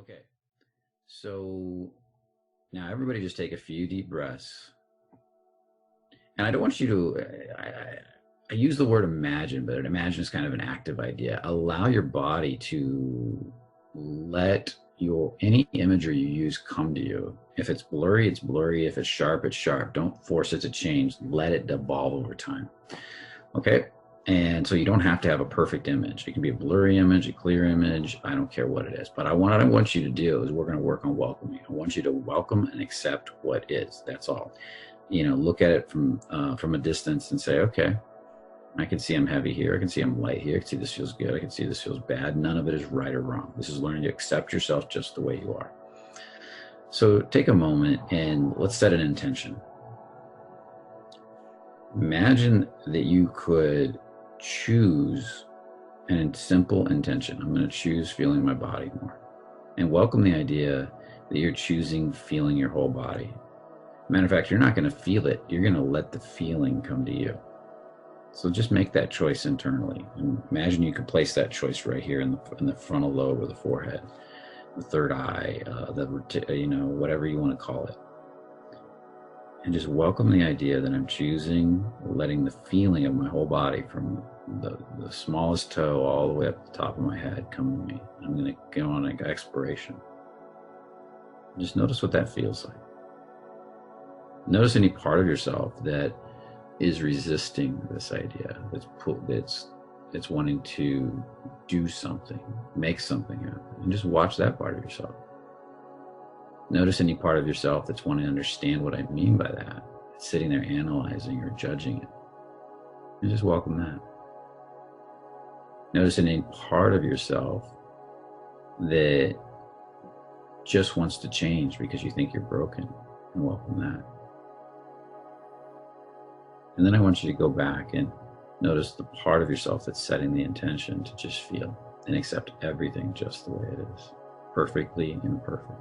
Okay, so now everybody just take a few deep breaths. And I don't want you to, I use the word imagine, but imagine is kind of an active idea. Allow your body to let any imagery you use come to you. If it's blurry, it's blurry. If it's sharp, it's sharp. Don't force it to change. Let it evolve over time. Okay? And so you don't have to have a perfect image. It can be a blurry image, a clear image. I don't care what it is. But what I want you to do is we're going to work on welcoming. I want you to welcome and accept what is. That's all. Look at it from a distance and say, okay, I can see I'm heavy here. I can see I'm light here. I can see this feels good. I can see this feels bad. None of it is right or wrong. This is learning to accept yourself just the way you are. So take a moment and let's set an intention. Imagine that you could choose a simple intention. I'm going to choose feeling my body more. And welcome the idea that you're choosing feeling your whole body. Matter of fact, you're not going to feel it. You're going to let the feeling come to you. So just make that choice internally. And imagine you could place that choice right here in the frontal lobe or the forehead, the third eye, whatever you want to call it. And just welcome the idea that I'm choosing, letting the feeling of my whole body from the smallest toe all the way up to the top of my head come to me. I'm going to go on an exploration. Just notice what that feels like. Notice any part of yourself that is resisting this idea, that's wanting to do something, make something happen, and just watch that part of yourself. Notice any part of yourself that's wanting to understand what I mean by that. It's sitting there analyzing or judging it. And just welcome that. Notice any part of yourself that just wants to change because you think you're broken, and welcome that. And then I want you to go back and notice the part of yourself that's setting the intention to just feel and accept everything just the way it is, perfectly imperfect.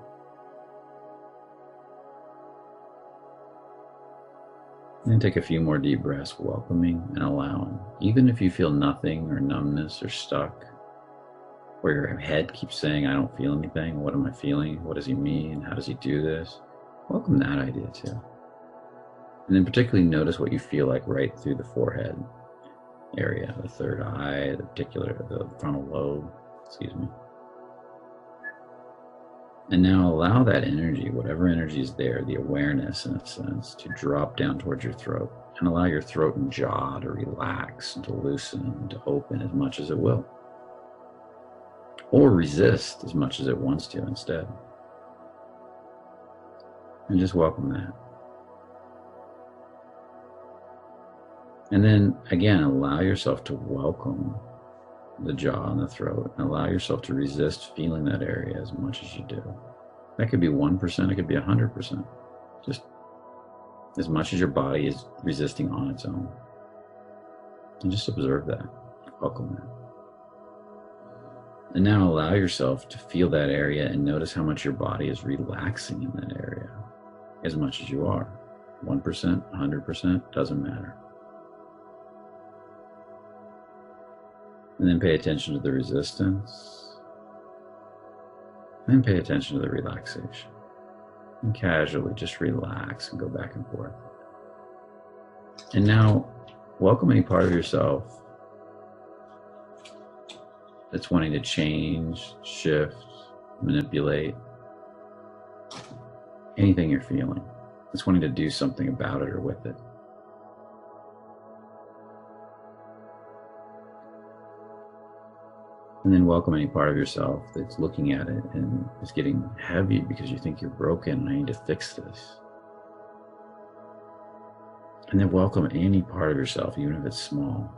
And then take a few more deep breaths, welcoming and allowing. Even if you feel nothing or numbness or stuck, or your head keeps saying, I don't feel anything. What am I feeling? What does he mean? How does he do this? Welcome that idea too. And then particularly notice what you feel like right through the forehead area, the third eye, the frontal lobe, And now allow that energy, whatever energy is there, the awareness in a sense, to drop down towards your throat, and allow your throat and jaw to relax and to loosen and to open as much as it will. Or resist as much as it wants to instead. And just welcome that. And then again, allow yourself to welcome the jaw and the throat, and allow yourself to resist feeling that area as much as you do. That could be 1%, it could be 100%. Just as much as your body is resisting on its own. And just observe that, welcome that. And now allow yourself to feel that area and notice how much your body is relaxing in that area, as much as you are. 1%, 100%, doesn't matter. And then pay attention to the resistance. And then pay attention to the relaxation. And casually just relax and go back and forth. And now welcome any part of yourself that's wanting to change, shift, manipulate, anything you're feeling. That's wanting to do something about it or with it. And then welcome any part of yourself that's looking at it and is getting heavy because you think you're broken and I need to fix this. And then welcome any part of yourself, even if it's small,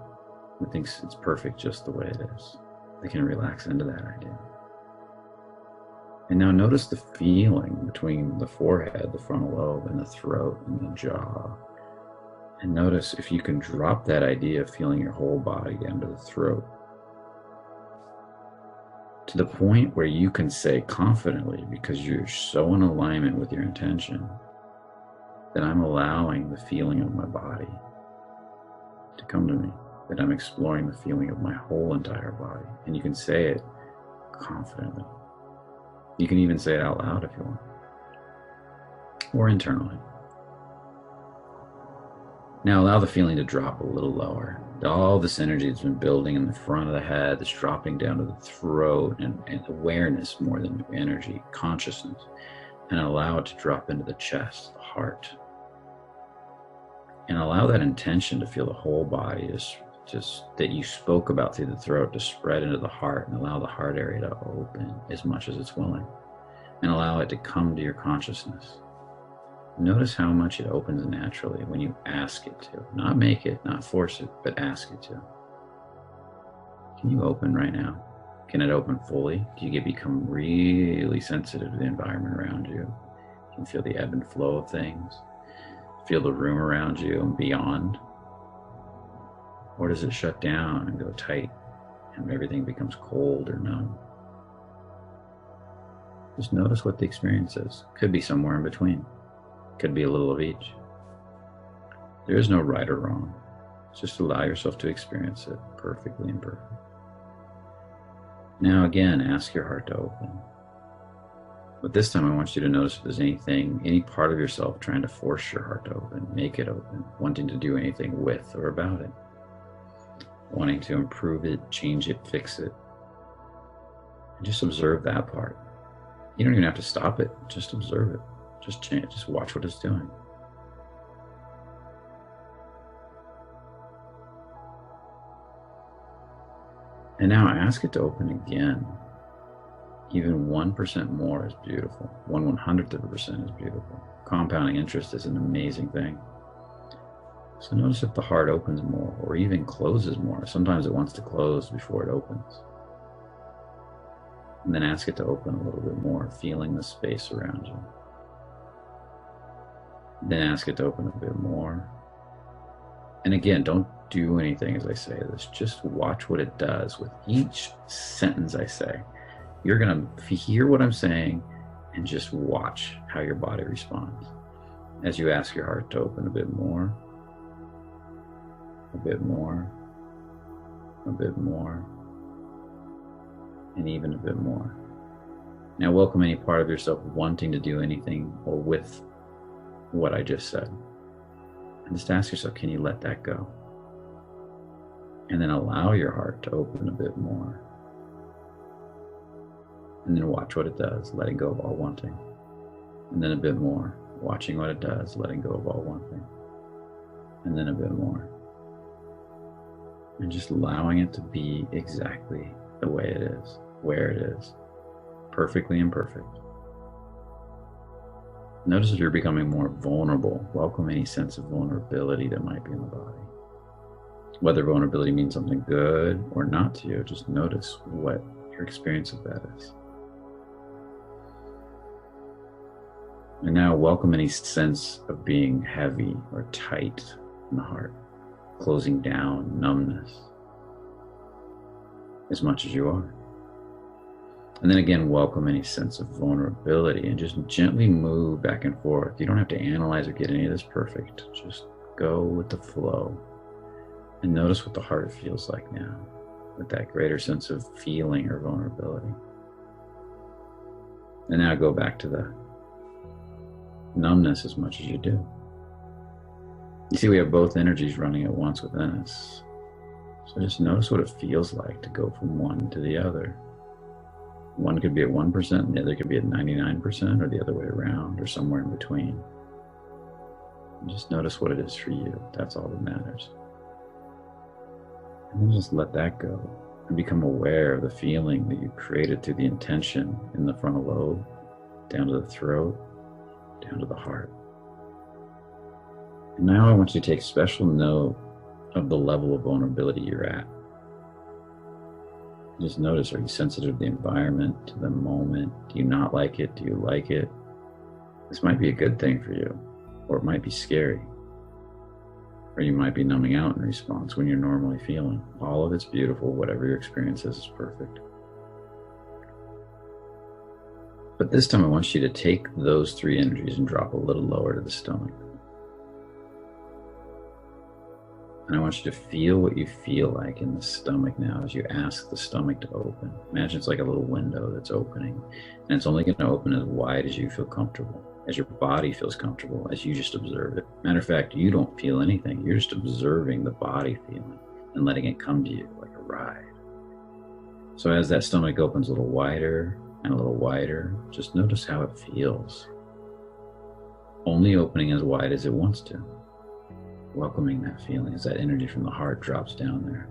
that thinks it's perfect just the way it is. They can relax into that idea. And now notice the feeling between the forehead, the frontal lobe, and the throat and the jaw. And notice if you can drop that idea of feeling your whole body down to the throat, to the point where you can say confidently, because you're so in alignment with your intention, that I'm allowing the feeling of my body to come to me, that I'm exploring the feeling of my whole entire body. And you can say it confidently. You can even say it out loud if you want, or internally. Now allow the feeling to drop a little lower. All this energy that's been building in the front of the head, that's dropping down to the throat, and awareness more than energy, consciousness, and allow it to drop into the chest, the heart. And allow that intention to feel the whole body, just that you spoke about through the throat, to spread into the heart, and allow the heart area to open as much as it's willing, and allow it to come to your consciousness. Notice how much it opens naturally when you ask it to. Not make it, not force it, but ask it to. Can you open right now? Can it open fully? Do you become really sensitive to the environment around you? You can feel the ebb and flow of things. Feel the room around you and beyond. Or does it shut down and go tight and everything becomes cold or numb? Just notice what the experience is. Could be somewhere in between. Could be a little of each. There is no right or wrong. Just allow yourself to experience it perfectly and perfect. Now again, ask your heart to open. But this time I want you to notice if there's anything, any part of yourself trying to force your heart to open, make it open, wanting to do anything with or about it, wanting to improve it, change it, fix it. And just observe that part. You don't even have to stop it, just observe it. Just change, just watch what it's doing. And now ask it to open again. Even 1% more is beautiful. 1/100% is beautiful. Compounding interest is an amazing thing. So notice if the heart opens more or even closes more. Sometimes it wants to close before it opens. And then ask it to open a little bit more, feeling the space around you. Then ask it to open a bit more. And again, don't do anything as I say this. Just watch what it does with each sentence I say. You're going to hear what I'm saying and just watch how your body responds. As you ask your heart to open a bit more, a bit more, a bit more, and even a bit more. Now welcome any part of yourself wanting to do anything or with what I just said. And just ask yourself, can you let that go? And then allow your heart to open a bit more. And then watch what it does, letting go of all wanting. And then a bit more, watching what it does, letting go of all wanting. And then a bit more. And just allowing it to be exactly the way it is, where it is, perfectly imperfect. Notice if you're becoming more vulnerable. Welcome any sense of vulnerability that might be in the body. Whether vulnerability means something good or not to you, just notice what your experience of that is. And now welcome any sense of being heavy or tight in the heart, closing down, numbness, as much as you are. And then again, welcome any sense of vulnerability and just gently move back and forth. You don't have to analyze or get any of this perfect. Just go with the flow and notice what the heart feels like now with that greater sense of feeling or vulnerability. And now go back to the numbness as much as you do. You see, we have both energies running at once within us. So just notice what it feels like to go from one to the other. One could be at 1% and the other could be at 99%, or the other way around, or somewhere in between. And just notice what it is for you. That's all that matters. And then just let that go and become aware of the feeling that you created through the intention in the frontal lobe, down to the throat, down to the heart. And now I want you to take special note of the level of vulnerability you're at. Just notice, are you sensitive to the environment, to the moment? Do you not like it? Do you like it? This might be a good thing for you, or it might be scary. Or you might be numbing out in response when you're normally feeling. All of it's beautiful. Whatever your experience is perfect. But this time I want you to take those three energies and drop a little lower to the stomach. And I want you to feel what you feel like in the stomach now as you ask the stomach to open. Imagine it's like a little window that's opening, and it's only going to open as wide as you feel comfortable, as your body feels comfortable, as you just observe it. Matter of fact, you don't feel anything. You're just observing the body feeling and letting it come to you like a ride. So as that stomach opens a little wider and a little wider, just notice how it feels. Only opening as wide as it wants to. Welcoming that feeling as that energy from the heart drops down there.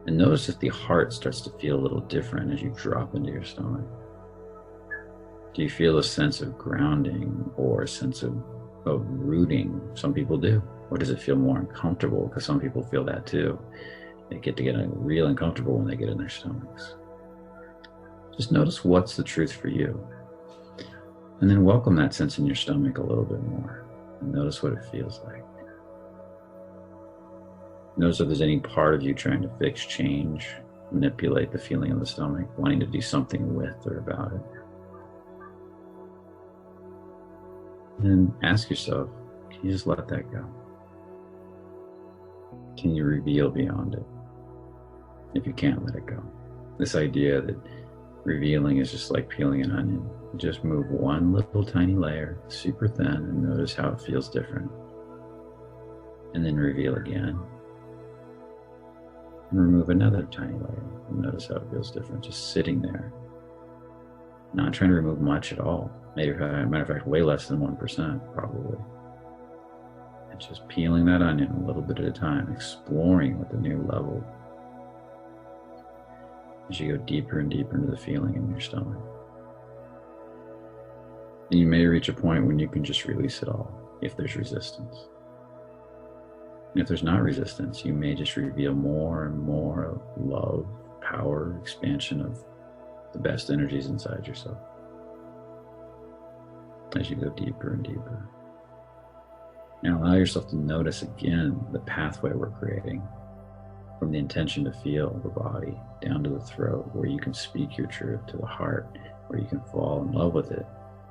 And notice if the heart starts to feel a little different as you drop into your stomach. Do you feel a sense of grounding or a sense of rooting? Some people do. Or does it feel more uncomfortable? Because some people feel that too. They get real uncomfortable when they get in their stomachs. Just notice what's the truth for you. And then welcome that sense in your stomach a little bit more. And notice what it feels like. Notice if there's any part of you trying to fix, change, manipulate the feeling of the stomach, wanting to do something with or about it. And ask yourself, can you just let that go? Can you reveal beyond it? If you can't let it go. This idea that revealing is just like peeling an onion. Just move one little tiny layer, super thin, and notice how it feels different. And then reveal again. And remove another tiny layer and notice how it feels different, just sitting there. Not trying to remove much at all. Matter of fact, way less than 1% probably. And just peeling that onion a little bit at a time, exploring with a new level. As you go deeper and deeper into the feeling in your stomach. And you may reach a point when you can just release it all, if there's resistance. And if there's not resistance, you may just reveal more and more of love, power, expansion of the best energies inside yourself. As you go deeper and deeper. Now allow yourself to notice again the pathway we're creating from the intention to feel the body down to the throat, where you can speak your truth, to the heart, where you can fall in love with it.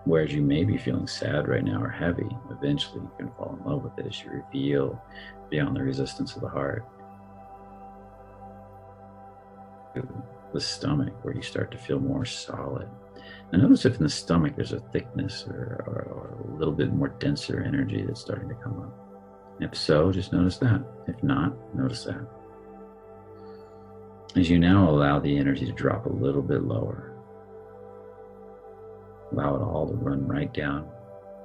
Whereas you may be feeling sad right now or heavy, eventually you can fall in love with it as you reveal beyond the resistance of the heart. The stomach, where you start to feel more solid. And notice if in the stomach there's a thickness or a little bit more denser energy that's starting to come up. If so, just notice that. If not, notice that. As you now allow the energy to drop a little bit lower, allow it all to run right down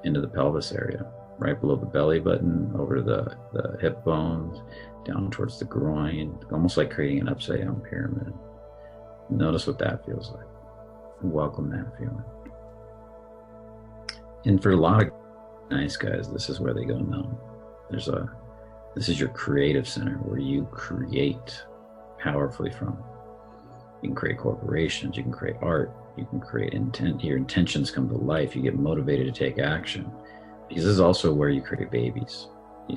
into the pelvis area, right below the belly button, over the hip bones, down towards the groin, almost like creating an upside down pyramid. Notice what that feels like. Welcome that feeling. And for a lot of nice guys, this is where they go numb. This is your creative center, where you create powerfully from. You can create corporations, you can create art, you can create intent. Your intentions come to life. You get motivated to take action, because this is also where you create babies.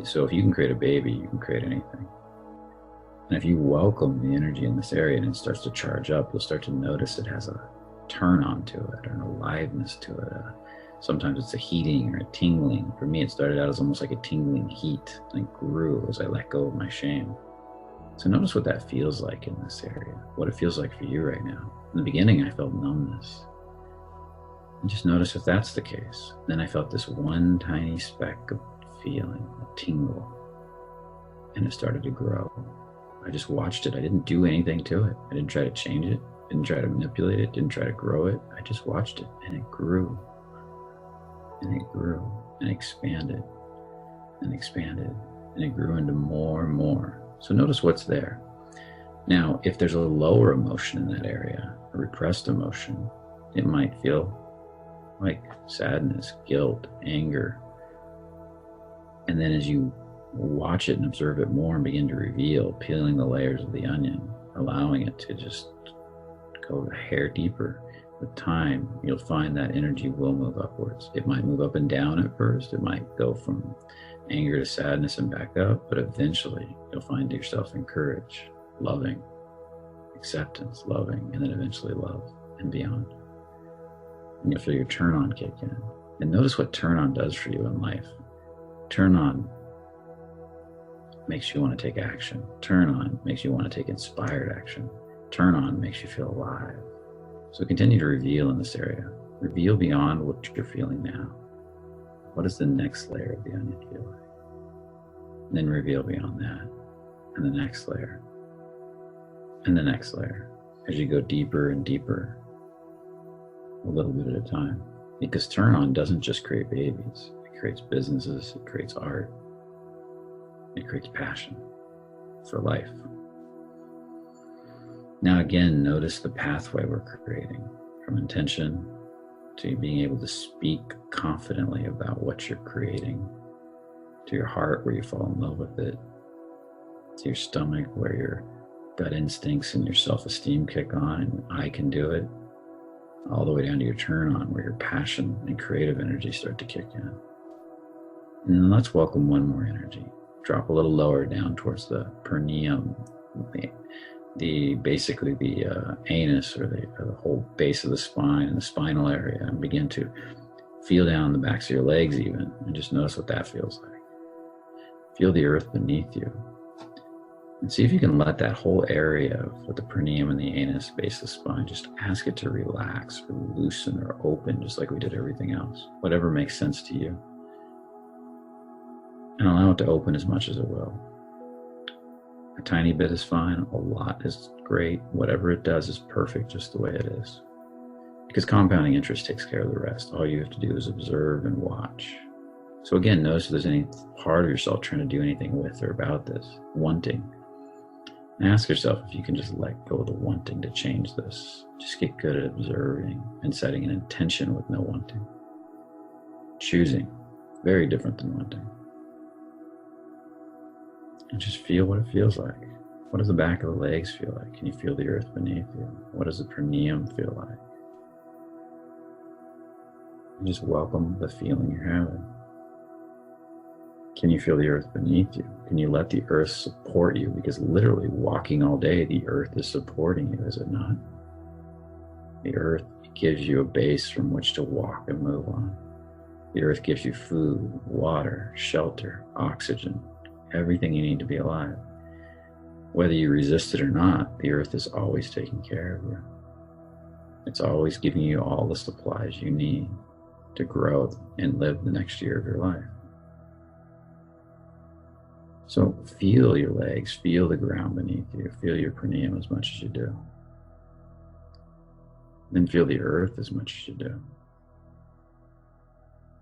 So if you can create a baby, you can create anything. And if you welcome the energy in this area and it starts to charge up, you'll start to notice it has a turn on to it, or an aliveness to it. Sometimes it's a heating or a tingling. For me, it started out as almost like a tingling heat, and it grew as I let go of my shame. So notice what that feels like in this area, what it feels like for you right now. In the beginning, I felt numbness. And just notice if that's the case. Then I felt this one tiny speck of feeling, a tingle, and it started to grow. I just watched it. I didn't do anything to it. I didn't try to change it, didn't try to manipulate it, didn't try to grow it. I just watched it, and it grew, and it grew, and expanded, and expanded, and it grew into more and more. So notice what's there. Now, if there's a lower emotion in that area, a repressed emotion, it might feel like sadness, guilt, anger. And then as you watch it and observe it more and begin to reveal, peeling the layers of the onion, allowing it to just go a hair deeper, with time, you'll find that energy will move upwards. It might move up and down at first. It might go from anger to sadness and back up, but eventually you'll find yourself in courage, loving, acceptance, loving, and then eventually love and beyond. And you'll feel your turn on kick in. And notice what turn on does for you in life. Turn on makes you want to take action. Turn on makes you want to take inspired action. Turn on makes you feel alive. So continue to reveal in this area. Reveal beyond what you're feeling now. What does the next layer of the onion feel like? And then reveal beyond that, and the next layer, and the next layer, as you go deeper and deeper, a little bit at a time. Because turn on doesn't just create babies. It creates businesses, it creates art, it creates passion for life. Now again, notice the pathway we're creating from intention to being able to speak confidently about what you're creating, to your heart where you fall in love with it, to your stomach where your gut instincts and your self-esteem kick on and I can do it, all the way down to your turn on where your passion and creative energy start to kick in. And then let's welcome one more energy. Drop a little lower down towards the perineum, basically the anus or the whole base of the spine and the spinal area, and begin to feel down the backs of your legs even, and just notice what that feels like. Feel the earth beneath you. And see if you can let that whole area with the perineum and the anus, base of the spine, just ask it to relax or loosen or open, just like we did everything else. Whatever makes sense to you. And allow it to open as much as it will. A tiny bit is fine, a lot is great. Whatever it does is perfect just the way it is. Because compounding interest takes care of the rest. All you have to do is observe and watch. So again, notice if there's any part of yourself trying to do anything with or about this, wanting. And ask yourself if you can just let go of the wanting to change this. Just get good at observing and setting an intention with no wanting. Choosing, very different than wanting. And just feel what it feels like. What does the back of the legs feel like? Can you feel the earth beneath you? What does the perineum feel like? And just welcome the feeling you're having. Can you feel the earth beneath you? Can you let the earth support you? Because literally walking all day, the earth is supporting you, is it not? The earth gives you a base from which to walk and move on. The earth gives you food, water, shelter, oxygen, everything you need to be alive. Whether you resist it or not, the earth is always taking care of you. It's always giving you all the supplies you need to grow and live the next year of your life. So feel your legs, feel the ground beneath you, feel your perineum as much as you do. Then feel the earth as much as you do.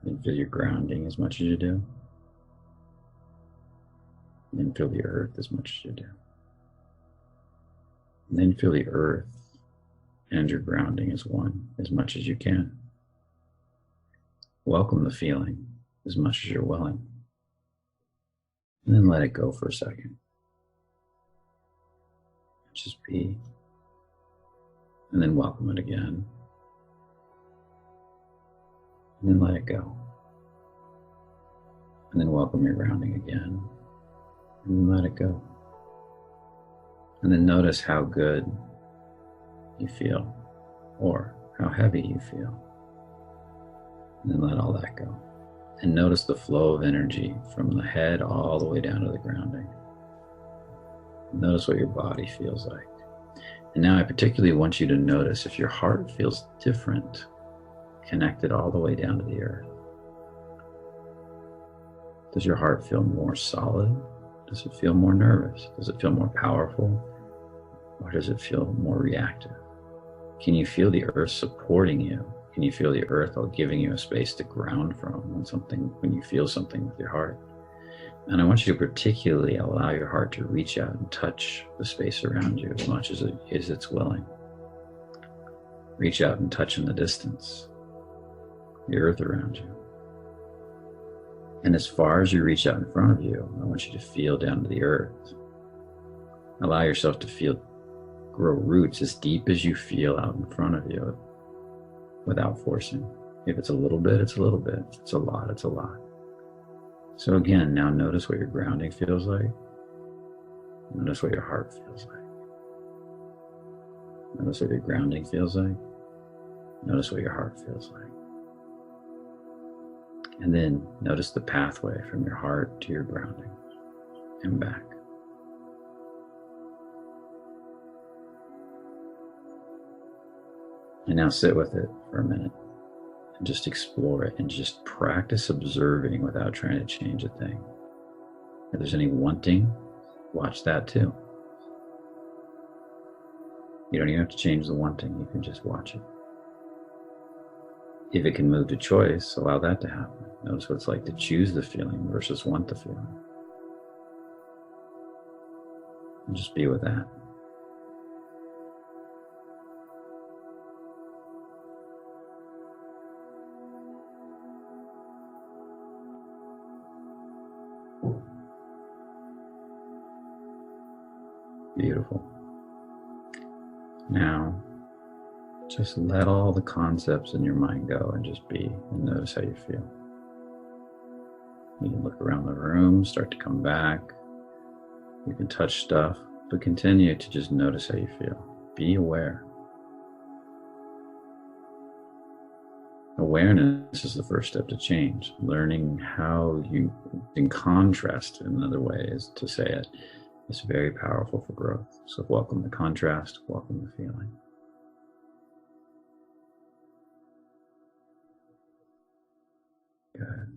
Then feel your grounding as much as you do. Then feel the earth as much as you do. And then feel the earth and your grounding as one, as much as you can. Welcome the feeling as much as you're willing. And then let it go for a second. Just be. And then welcome it again. And then let it go. And then welcome your grounding again. And then let it go. And then notice how good you feel, or how heavy you feel. And then let all that go. And notice the flow of energy from the head all the way down to the grounding. Notice what your body feels like. And now I particularly want you to notice if your heart feels different, connected all the way down to the earth. Does your heart feel more solid? Does it feel more nervous? Does it feel more powerful? Or does it feel more reactive? Can you feel the earth supporting you? Can you feel the earth giving you a space to ground from when you feel something with your heart? And I want you to particularly allow your heart to reach out and touch the space around you as much as it's willing. Reach out and touch in the distance, the earth around you. And as far as you reach out in front of you, I want you to feel down to the earth. Allow yourself to grow roots as deep as you feel out in front of you, without forcing. If it's a little bit, it's a little bit. If it's a lot, it's a lot. So again, now notice what your grounding feels like. Notice what your heart feels like. Notice what your grounding feels like. Notice what your heart feels like. And then notice the pathway from your heart to your grounding and back. And now sit with it for a minute and just explore it and just practice observing without trying to change a thing. If there's any wanting, watch that too. You don't even have to change the wanting, you can just watch it. If it can move to choice, allow that to happen. Notice what it's like to choose the feeling versus want the feeling. And just be with that. Beautiful. Now, just let all the concepts in your mind go and just be, and notice how you feel. You can look around the room, start to come back. You can touch stuff, but continue to just notice how you feel. Be aware. Awareness is the first step to change. Learning how you, in contrast, in another way is to say it, is very powerful for growth. So welcome the contrast, welcome the feeling. Good.